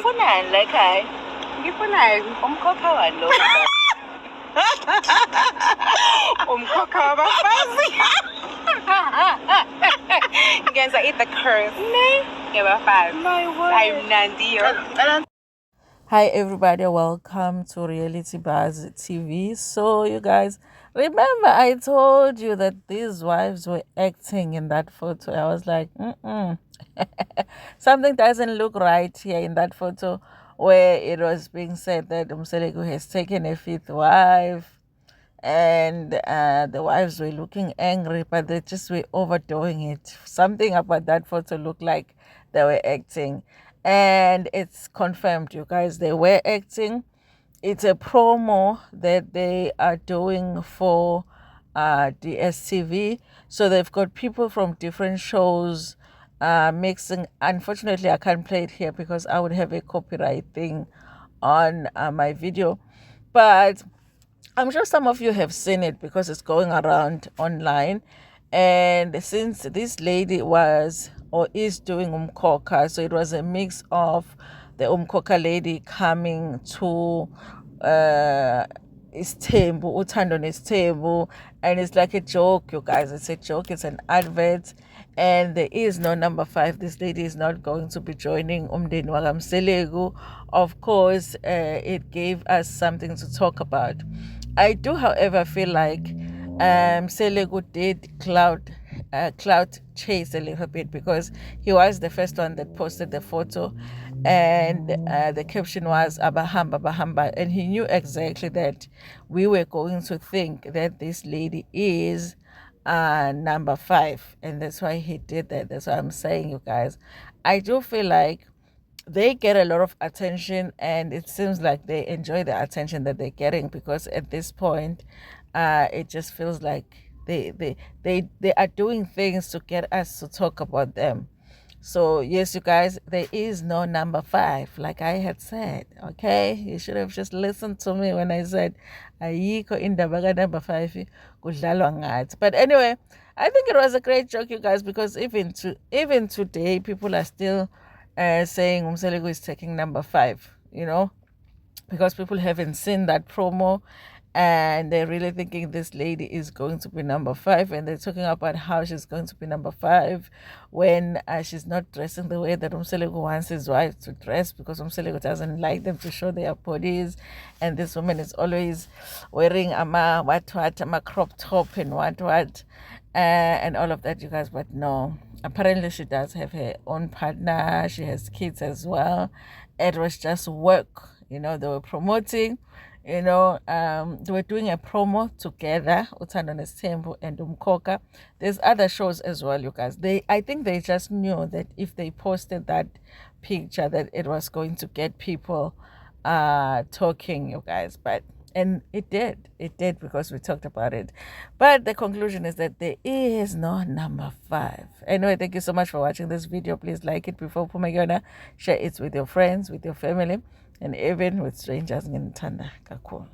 ufunani la ekhaya? Ngifuna Umkhokha wani lo? Umkhokha wabafazi. Ngenza the curse. Ne? Ngebafazi. My word. Ayimnandiyo. Hi everybody, welcome to Reality Buzz TV. So you guys, remember I told you that these wives were acting in that photo. I was like, something doesn't look right here in that photo where it was being said that Umselegu has taken a fifth wife and the wives were looking angry, but they just were overdoing it. Something about that photo looked like they were acting. And it's confirmed, you guys, they were acting. It's a promo that they are doing for DSTV. So they've got people from different shows mixing. Unfortunately, I can't play it here because I would have a copyright thing on my video. But I'm sure some of you have seen it because it's going around online. And since this lady was or is doing umkhokha, so it was a mix of the umkhokha lady coming to Isthembu, Uthando Nesthembu, and it's like a joke, you guys. It's a joke, it's an advert, and there is no number 5. This lady is not going to be joining Umndeni wakamselegu. Of course, it gave us something to talk about. I do, however, feel like Selegu did cloud chase a little bit because he was the first one that posted the photo, and the caption was Abahamba Bahamba, and he knew exactly that we were going to think that this lady is number 5, and that's why he did that. That's why I'm saying, you guys, I do feel like they get a lot of attention, and it seems like they enjoy the attention that they're getting, because at this point it just feels like they are doing things to get us to talk about them. So yes, you guys, there is no number 5, like I had said. Okay, you should have just listened to me when I said ayikho indaba number 5 kudlalwa ngathi. But anyway, I think it was a great joke, you guys, because even today people are still saying Umselegu is taking number 5, you know, because people haven't seen that promo and they're really thinking this lady is going to be number 5, and they're talking about how she's going to be number 5 when she's not dressing the way that Umselegu wants his wife to dress, because Umselegu doesn't like them to show their bodies, and this woman is always wearing a crop top and what and all of that, you guys. But no, apparently she does have her own partner, she has kids as well. It was just work, you know. They were promoting, you know, they were doing a promo together, Uthando Nesthembu and Umkhokha. There's other shows as well, you guys. I think they just knew that if they posted that picture that it was going to get people talking, you guys. And it did because we talked about it. But the conclusion is that there is no number 5. Anyway, thank you so much for watching this video. Please like it before Pumagona. Share it with your friends, with your family, and even with strangers. Ngithanda kakhulu.